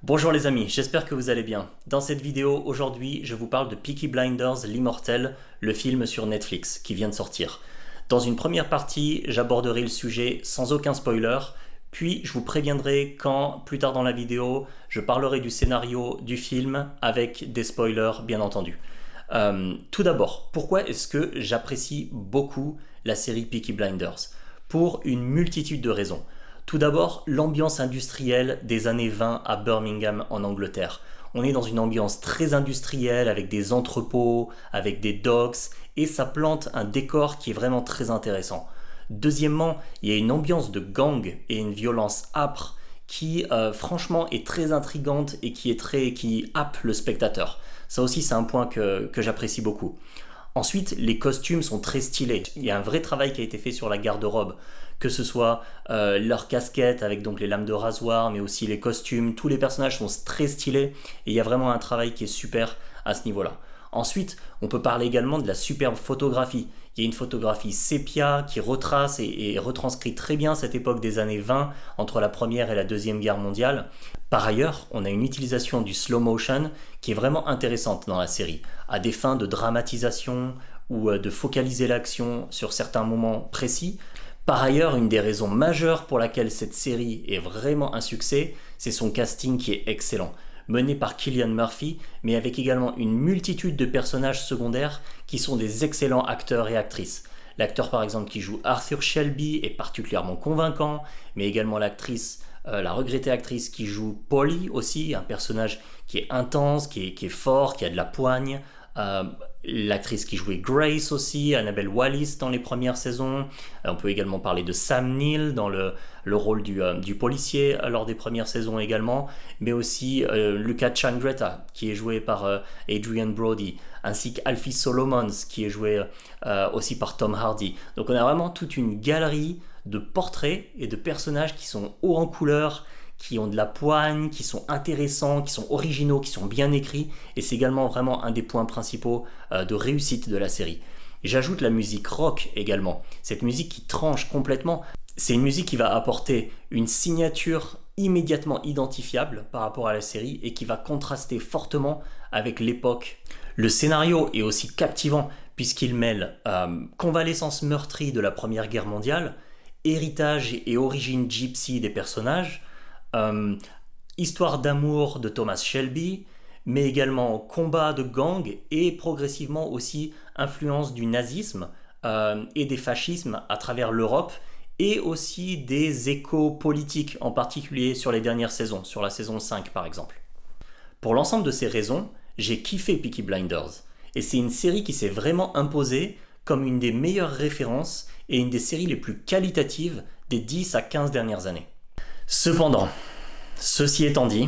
Bonjour les amis, j'espère que vous allez bien. Dans cette vidéo, aujourd'hui, je vous parle de Peaky Blinders, l'Immortel, le film sur Netflix qui vient de sortir. Dans une première partie, j'aborderai le sujet sans aucun spoiler, puis je vous préviendrai quand, plus tard dans la vidéo, je parlerai du scénario du film avec des spoilers bien entendu. Tout d'abord, pourquoi est-ce que j'apprécie beaucoup la série Peaky Blinders? Pour une multitude de raisons. Tout d'abord, l'ambiance industrielle des années 20 à Birmingham en Angleterre. On est dans une ambiance très industrielle avec des entrepôts, avec des docks, et ça plante un décor qui est vraiment très intéressant. Deuxièmement, il y a une ambiance de gang et une violence âpre qui franchement est très intrigante et qui happe le spectateur. Ça aussi c'est un point que j'apprécie beaucoup. Ensuite, les costumes sont très stylés. Il y a un vrai travail qui a été fait sur la garde-robe, que ce soit leurs casquettes avec donc les lames de rasoir, mais aussi les costumes. Tous les personnages sont très stylés et il y a vraiment un travail qui est super à ce niveau-là. Ensuite, on peut parler également de la superbe photographie. Il y a une photographie sépia qui retrace et retranscrit très bien cette époque des années 20 entre la Première et la Deuxième Guerre mondiale. Par ailleurs, on a une utilisation du slow motion qui est vraiment intéressante dans la série, à des fins de dramatisation ou de focaliser l'action sur certains moments précis. Par ailleurs, une des raisons majeures pour laquelle cette série est vraiment un succès, c'est son casting qui est excellent, mené par Cillian Murphy, mais avec également une multitude de personnages secondaires qui sont des excellents acteurs et actrices. L'acteur par exemple qui joue Arthur Shelby est particulièrement convaincant, mais également la regrettée actrice qui joue Polly aussi, un personnage qui est intense, qui est fort, qui a de la poigne. L'actrice qui jouait Grace aussi, Annabelle Wallis dans les premières saisons. On peut également parler de Sam Neill dans le rôle du policier lors des premières saisons également, mais aussi Luca Changretta qui est joué par Adrian Brody, ainsi qu'Alfie Solomons qui est joué aussi par Tom Hardy. Donc on a vraiment toute une galerie de portraits et de personnages qui sont hauts en couleur, qui ont de la poigne, qui sont intéressants, qui sont originaux, qui sont bien écrits, et c'est également vraiment un des points principaux de réussite de la série. J'ajoute la musique rock également, cette musique qui tranche complètement. C'est une musique qui va apporter une signature immédiatement identifiable par rapport à la série et qui va contraster fortement avec l'époque. Le scénario est aussi captivant puisqu'il mêle convalescence meurtrie de la Première Guerre mondiale, héritage et origine gypsy des personnages, histoire d'amour de Thomas Shelby, mais également combat de gang et progressivement aussi influence du nazisme et des fascismes à travers l'Europe et aussi des échos politiques, en particulier sur les dernières saisons, sur la saison 5 par exemple. Pour l'ensemble de ces raisons, j'ai kiffé Peaky Blinders et c'est une série qui s'est vraiment imposée comme une des meilleures références et une des séries les plus qualitatives des 10 à 15 dernières années. Cependant, ceci étant dit,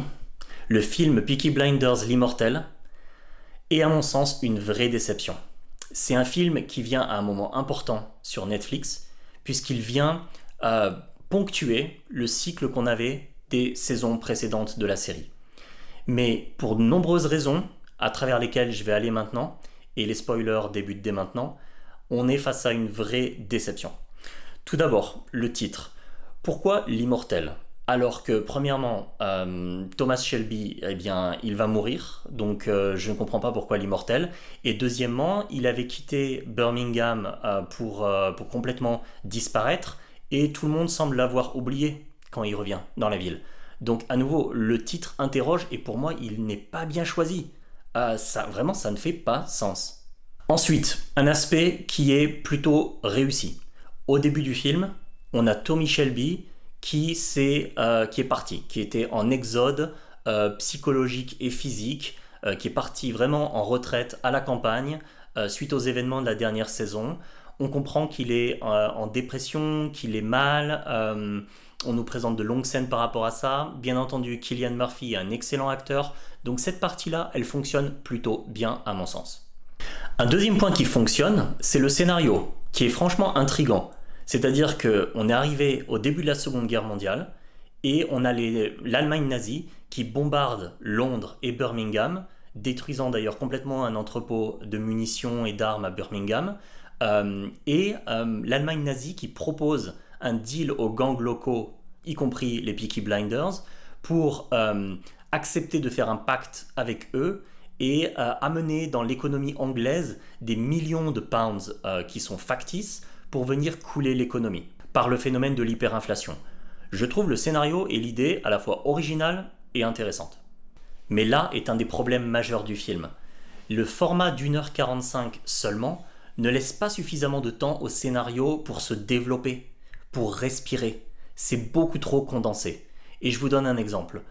le film Peaky Blinders l'Immortel est à mon sens une vraie déception. C'est un film qui vient à un moment important sur Netflix, puisqu'il vient ponctuer le cycle qu'on avait des saisons précédentes de la série. Mais pour de nombreuses raisons, à travers lesquelles je vais aller maintenant, et les spoilers débutent dès maintenant, on est face à une vraie déception. Tout d'abord, le titre. Pourquoi l'Immortel ? Alors que premièrement, Thomas Shelby, eh bien, il va mourir, donc je ne comprends pas pourquoi l'Immortel. Et deuxièmement, il avait quitté Birmingham pour complètement disparaître, et tout le monde semble l'avoir oublié quand il revient dans la ville. Donc à nouveau, le titre interroge, et pour moi, il n'est pas bien choisi. Vraiment, ça ne fait pas sens. Ensuite, un aspect qui est plutôt réussi. Au début du film, on a Tommy Shelby qui est parti, qui était en exode psychologique et physique, qui est parti vraiment en retraite à la campagne suite aux événements de la dernière saison. On comprend qu'il est en dépression, qu'il est mal. On nous présente de longues scènes par rapport à ça. Bien entendu, Cillian Murphy est un excellent acteur. Donc cette partie-là, elle fonctionne plutôt bien à mon sens. Un deuxième point qui fonctionne, c'est le scénario, qui est franchement intriguant. C'est-à-dire qu'on est arrivé au début de la Seconde Guerre mondiale et on a l'Allemagne nazie qui bombarde Londres et Birmingham, détruisant d'ailleurs complètement un entrepôt de munitions et d'armes à Birmingham, l'Allemagne nazie qui propose un deal aux gangs locaux, y compris les Peaky Blinders, pour accepter de faire un pacte avec eux et amener dans l'économie anglaise des millions de pounds qui sont factices pour venir couler l'économie par le phénomène de l'hyperinflation. Je trouve le scénario et l'idée à la fois originale et intéressante. Mais là est un des problèmes majeurs du film. Le format d'1h45 seulement ne laisse pas suffisamment de temps au scénario pour se développer, pour respirer. C'est beaucoup trop condensé. Et je vous donne un exemple.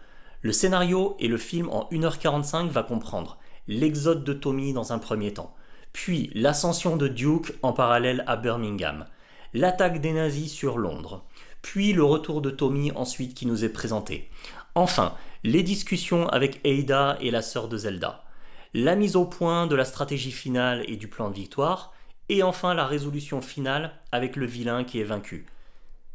Le scénario et le film en 1h45 va comprendre l'exode de Tommy dans un premier temps, puis l'ascension de Duke en parallèle à Birmingham, l'attaque des nazis sur Londres, puis le retour de Tommy ensuite qui nous est présenté. Enfin, les discussions avec Ada et la sœur de Zelda, la mise au point de la stratégie finale et du plan de victoire, et enfin la résolution finale avec le vilain qui est vaincu.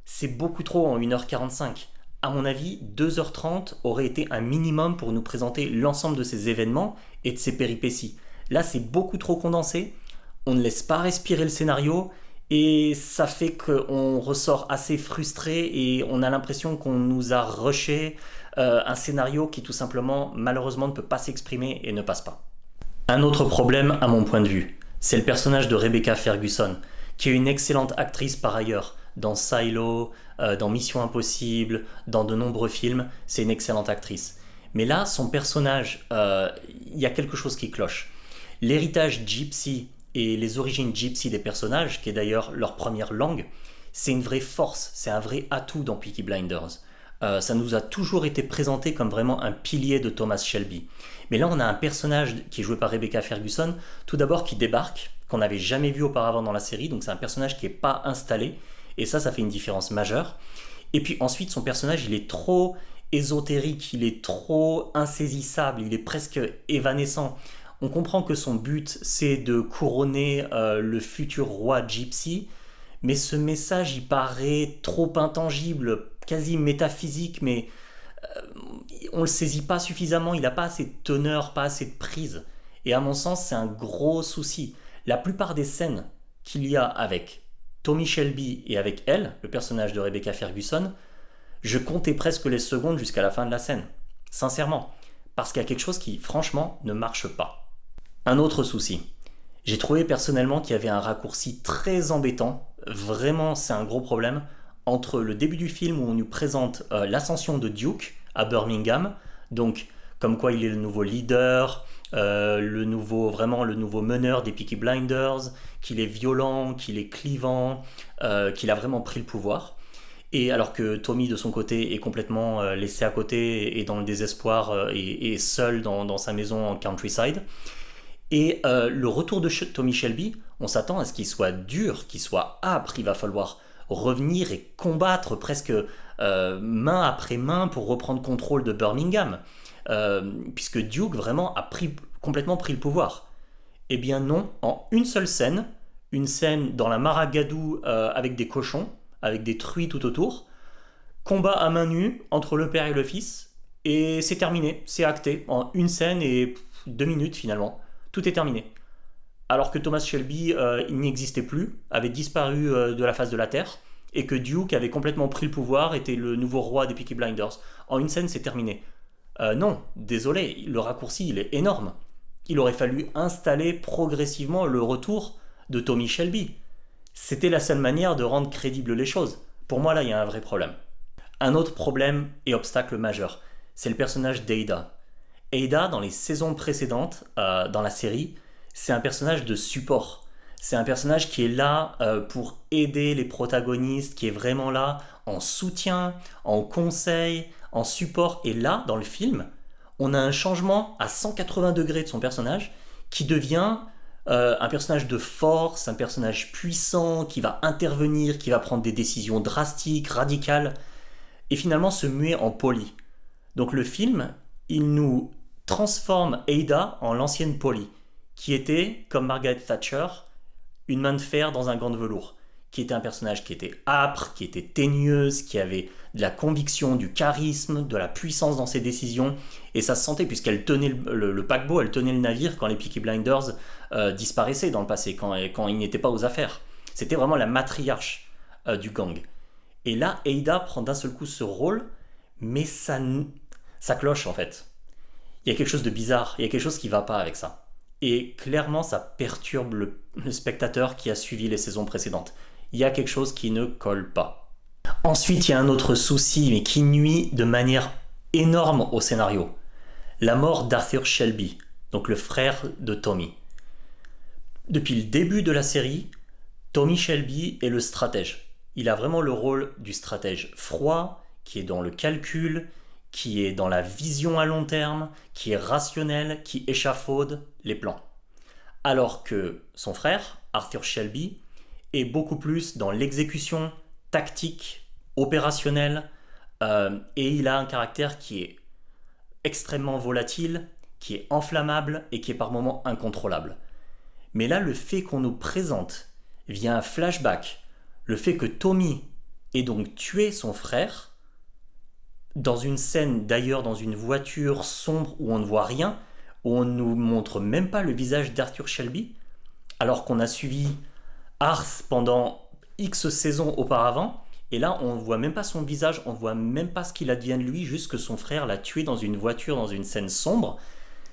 C'est beaucoup trop en 1h45. À mon avis, 2h30 aurait été un minimum pour nous présenter l'ensemble de ces événements et de ces péripéties. Là, c'est beaucoup trop condensé, on ne laisse pas respirer le scénario, et ça fait qu'on ressort assez frustré et on a l'impression qu'on nous a rushé un scénario qui tout simplement, malheureusement, ne peut pas s'exprimer et ne passe pas. Un autre problème, à mon point de vue, c'est le personnage de Rebecca Ferguson, qui est une excellente actrice par ailleurs. Dans Silo, dans Mission Impossible, dans de nombreux films, c'est une excellente actrice. Mais là, son personnage, y a quelque chose qui cloche. L'héritage gypsy et les origines gypsy des personnages, qui est d'ailleurs leur première langue, c'est une vraie force, c'est un vrai atout dans Peaky Blinders. Ça nous a toujours été présenté comme vraiment un pilier de Thomas Shelby. Mais là, on a un personnage qui est joué par Rebecca Ferguson, tout d'abord qui débarque, qu'on n'avait jamais vu auparavant dans la série, donc c'est un personnage qui n'est pas installé, et ça fait une différence majeure. Et puis ensuite, son personnage, il est trop ésotérique, il est trop insaisissable, il est presque évanescent. On comprend que son but, c'est de couronner le futur roi gypsy, mais ce message, il paraît trop intangible, quasi métaphysique, mais on le saisit pas suffisamment, il n'a pas assez de teneur, pas assez de prise. Et à mon sens, c'est un gros souci. La plupart des scènes qu'il y a avec Tommy Shelby et avec elle, le personnage de Rebecca Ferguson, je comptais presque les secondes jusqu'à la fin de la scène. Sincèrement. Parce qu'il y a quelque chose qui, franchement, ne marche pas. Un autre souci. J'ai trouvé personnellement qu'il y avait un raccourci très embêtant, vraiment c'est un gros problème, entre le début du film où on nous présente l'ascension de Duke à Birmingham, donc comme quoi il est le nouveau leader, le nouveau meneur des Peaky Blinders, qu'il est violent, qu'il est clivant, qu'il a vraiment pris le pouvoir. Et alors que Tommy de son côté est complètement laissé à côté et dans le désespoir et seul dans sa maison en countryside. Et le retour de Tommy Shelby, on s'attend à ce qu'il soit dur, qu'il soit âpre, il va falloir revenir et combattre presque main après main pour reprendre contrôle de Birmingham, puisque Duke vraiment a complètement pris le pouvoir. Eh bien non, en une seule scène, une scène dans la Maragadou avec des cochons, avec des truies tout autour, combat à main nue entre le père et le fils, et c'est terminé, c'est acté, en une scène et 2 minutes finalement, tout est terminé. Alors que Thomas Shelby, il n'existait plus, avait disparu de la face de la Terre, et que Duke avait complètement pris le pouvoir, était le nouveau roi des Peaky Blinders. En une scène, c'est terminé. Non, désolé, le raccourci, il est énorme. Il aurait fallu installer progressivement le retour de Tommy Shelby. C'était la seule manière de rendre crédibles les choses. Pour moi, là, il y a un vrai problème. Un autre problème et obstacle majeur, c'est le personnage d'Ada. Ada, dans les saisons précédentes, dans la série, c'est un personnage de support. C'est un personnage qui est là pour aider les protagonistes, qui est vraiment là en soutien, en conseil, en support. Et là, dans le film, on a un changement à 180 degrés de son personnage qui devient un personnage de force, un personnage puissant, qui va intervenir, qui va prendre des décisions drastiques, radicales, et finalement se muer en Polly. Donc le film, il nous transforme Ada en l'ancienne Polly, qui était, comme Margaret Thatcher, une main de fer dans un gant de velours, qui était un personnage qui était âpre, qui était teigneuse, qui avait de la conviction, du charisme, de la puissance dans ses décisions, et ça se sentait puisqu'elle tenait le paquebot, elle tenait le navire quand les Peaky Blinders disparaissaient dans le passé, quand ils n'étaient pas aux affaires. C'était vraiment la matriarche du gang. Et là, Ada prend d'un seul coup ce rôle, mais ça cloche en fait. Il y a quelque chose de bizarre, il y a quelque chose qui va pas avec ça. Et clairement, ça perturbe le spectateur qui a suivi les saisons précédentes. Il y a quelque chose qui ne colle pas. Ensuite, il y a un autre souci, mais qui nuit de manière énorme au scénario. La mort d'Arthur Shelby, donc le frère de Tommy. Depuis le début de la série, Tommy Shelby est le stratège. Il a vraiment le rôle du stratège froid, qui est dans le calcul, qui est dans la vision à long terme, qui est rationnel, qui échafaude les plans. Alors que son frère, Arthur Shelby, est beaucoup plus dans l'exécution tactique, opérationnelle, et il a un caractère qui est extrêmement volatile, qui est enflammable et qui est par moments incontrôlable. Mais là, le fait qu'on nous présente via un flashback, le fait que Tommy ait donc tué son frère, dans une scène d'ailleurs dans une voiture sombre où on ne voit rien, où on ne nous montre même pas le visage d'Arthur Shelby, alors qu'on a suivi Arth pendant X saisons auparavant, et là on ne voit même pas son visage, on ne voit même pas ce qu'il advient de lui, juste que son frère l'a tué dans une voiture, dans une scène sombre.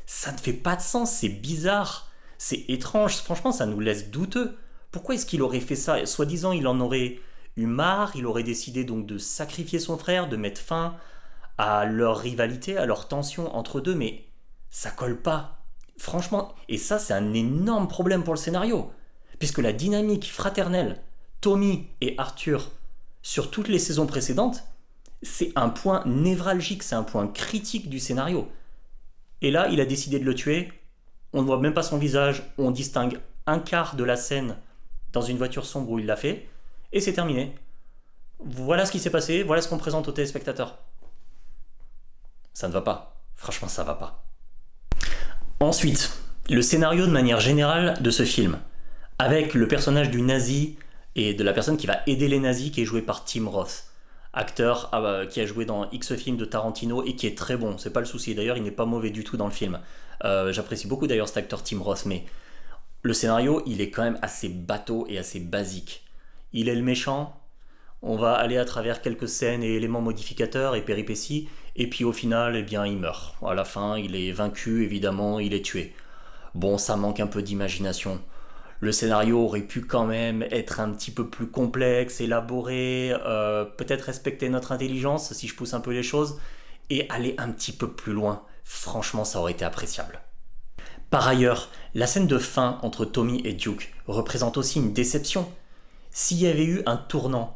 Ça ne fait pas de sens, c'est bizarre, c'est étrange, franchement ça nous laisse douteux. Pourquoi est-ce qu'il aurait fait ça? Soi-disant il en aurait eu marre, il aurait décidé donc de sacrifier son frère, de mettre fin à leur rivalité, à leur tension entre deux, mais ça colle pas. Franchement, et ça c'est un énorme problème pour le scénario, puisque la dynamique fraternelle, Tommy et Arthur, sur toutes les saisons précédentes, c'est un point névralgique, c'est un point critique du scénario. Et là, il a décidé de le tuer, on ne voit même pas son visage, on distingue un quart de la scène dans une voiture sombre où il l'a fait, et c'est terminé. Voilà ce qui s'est passé, voilà ce qu'on présente aux téléspectateurs. Ça ne va pas. Franchement, ça va pas. Ensuite, le scénario de manière générale de ce film, avec le personnage du nazi et de la personne qui va aider les nazis, qui est joué par Tim Roth, acteur qui a joué dans X films de Tarantino et qui est très bon, c'est pas le souci. D'ailleurs, il n'est pas mauvais du tout dans le film. J'apprécie beaucoup d'ailleurs cet acteur Tim Roth, mais le scénario, il est quand même assez bateau et assez basique. Il est le méchant, on va aller à travers quelques scènes et éléments modificateurs et péripéties, et puis au final, eh bien, il meurt. À la fin, il est vaincu, évidemment, il est tué. Bon, ça manque un peu d'imagination. Le scénario aurait pu quand même être un petit peu plus complexe, élaboré, peut-être respecter notre intelligence, si je pousse un peu les choses, et aller un petit peu plus loin. Franchement, ça aurait été appréciable. Par ailleurs, la scène de fin entre Tommy et Duke représente aussi une déception. S'il y avait eu un tournant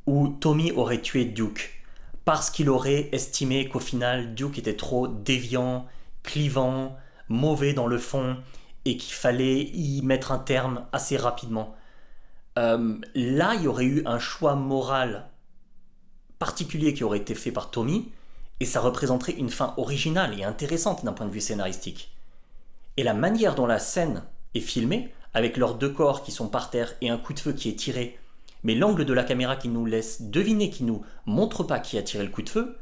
où Tommy aurait tué Duke, parce qu'il aurait estimé qu'au final Duke était trop déviant, clivant, mauvais dans le fond, et qu'il fallait y mettre un terme assez rapidement. Là, il y aurait eu un choix moral particulier qui aurait été fait par Tommy, et ça représenterait une fin originale et intéressante d'un point de vue scénaristique. Et la manière dont la scène est filmée, avec leurs deux corps qui sont par terre et un coup de feu qui est tiré, mais l'angle de la caméra qui nous laisse deviner, qui nous montre pas qui a tiré le coup de feu,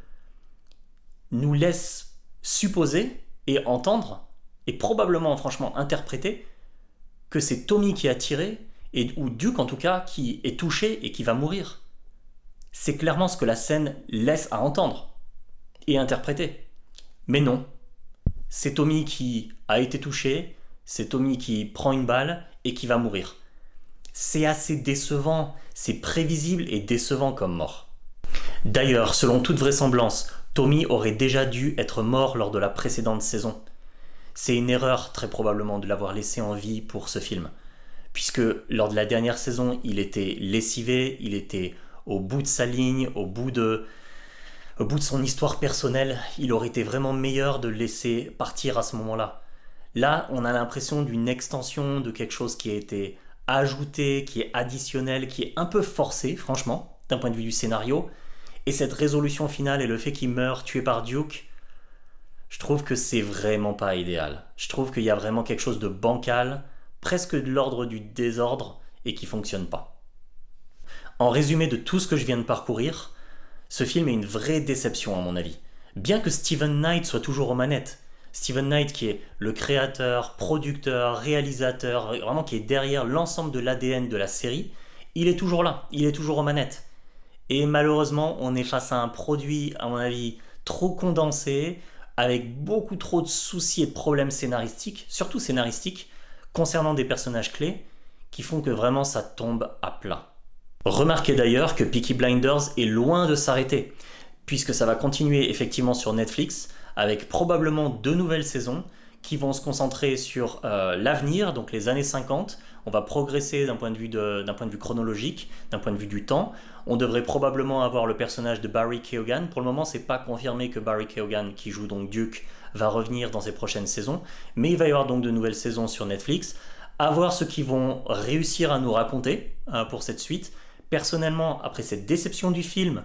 nous laisse supposer et entendre, et probablement franchement interpréter, que c'est Tommy qui a tiré, ou Duke en tout cas, qui est touché et qui va mourir. C'est clairement ce que la scène laisse à entendre et interpréter. Mais non, c'est Tommy qui a été touché, c'est Tommy qui prend une balle et qui va mourir. C'est assez décevant, c'est prévisible et décevant comme mort. D'ailleurs, selon toute vraisemblance, Tommy aurait déjà dû être mort lors de la précédente saison. C'est une erreur très probablement de l'avoir laissé en vie pour ce film, puisque lors de la dernière saison, il était lessivé, il était au bout de sa ligne, au bout de son histoire personnelle, il aurait été vraiment meilleur de le laisser partir à ce moment-là. Là, on a l'impression d'une extension de quelque chose qui a été ajouté, qui est additionnel, qui est un peu forcé, franchement, d'un point de vue du scénario. Et cette résolution finale et le fait qu'il meure tué par Duke, je trouve que c'est vraiment pas idéal. Je trouve qu'il y a vraiment quelque chose de bancal, presque de l'ordre du désordre, et qui fonctionne pas. En résumé de tout ce que je viens de parcourir, ce film est une vraie déception à mon avis. Bien que Steven Knight soit toujours aux manettes, Steven Knight qui est le créateur, producteur, réalisateur, vraiment qui est derrière l'ensemble de l'ADN de la série, il est toujours là, il est toujours aux manettes. Et malheureusement, on est face à un produit, à mon avis, trop condensé, avec beaucoup trop de soucis et de problèmes scénaristiques, surtout scénaristiques, concernant des personnages clés, qui font que vraiment ça tombe à plat. Remarquez d'ailleurs que Peaky Blinders est loin de s'arrêter, puisque ça va continuer effectivement sur Netflix, avec probablement 2 nouvelles saisons, qui vont se concentrer sur l'avenir, donc les années 50. On va progresser d'un point de vue chronologique, d'un point de vue du temps. On devrait probablement avoir le personnage de Barry Keoghan. Pour le moment, c'est pas confirmé que Barry Keoghan, qui joue donc Duke, va revenir dans ces prochaines saisons. Mais il va y avoir donc de nouvelles saisons sur Netflix. À voir ce qu'ils vont réussir à nous raconter pour cette suite. Personnellement, après cette déception du film,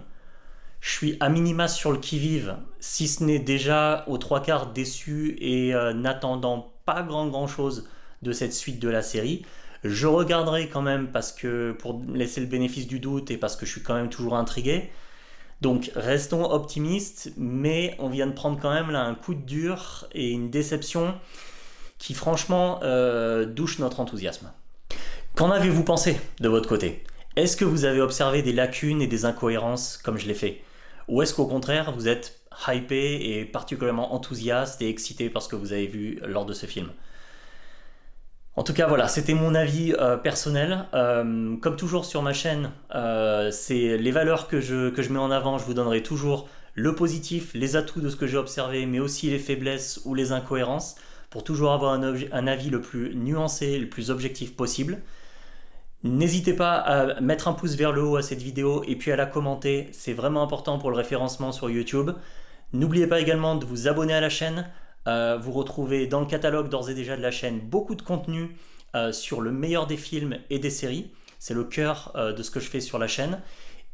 je suis à minima sur le qui-vive, si ce n'est déjà aux 3/4 déçu et n'attendant pas grand chose de cette suite de la série. Je regarderai quand même parce que pour laisser le bénéfice du doute et parce que je suis quand même toujours intrigué. Donc restons optimistes, mais on vient de prendre quand même là un coup de dur et une déception qui franchement douche notre enthousiasme. Qu'en avez-vous pensé de votre côté? Est-ce que vous avez observé des lacunes et des incohérences comme je l'ai fait? Ou est-ce qu'au contraire vous êtes hypé et particulièrement enthousiaste et excité par ce que vous avez vu lors de ce film? En tout cas voilà, c'était mon avis personnel. Comme toujours sur ma chaîne, c'est les valeurs que je mets en avant. Je vous donnerai toujours le positif, les atouts de ce que j'ai observé, mais aussi les faiblesses ou les incohérences, pour toujours avoir un avis le plus nuancé, le plus objectif possible. N'hésitez pas à mettre un pouce vers le haut à cette vidéo et puis à la commenter, c'est vraiment important pour le référencement sur YouTube. N'oubliez pas également de vous abonner à la chaîne. Vous retrouvez dans le catalogue d'ores et déjà de la chaîne beaucoup de contenu sur le meilleur des films et des séries. C'est le cœur de ce que je fais sur la chaîne.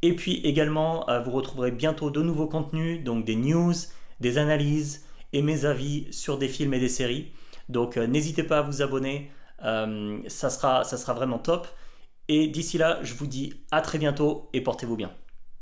Et puis également, vous retrouverez bientôt de nouveaux contenus, donc des news, des analyses et mes avis sur des films et des séries. Donc n'hésitez pas à vous abonner, ça sera vraiment top. Et d'ici là, je vous dis à très bientôt et portez-vous bien.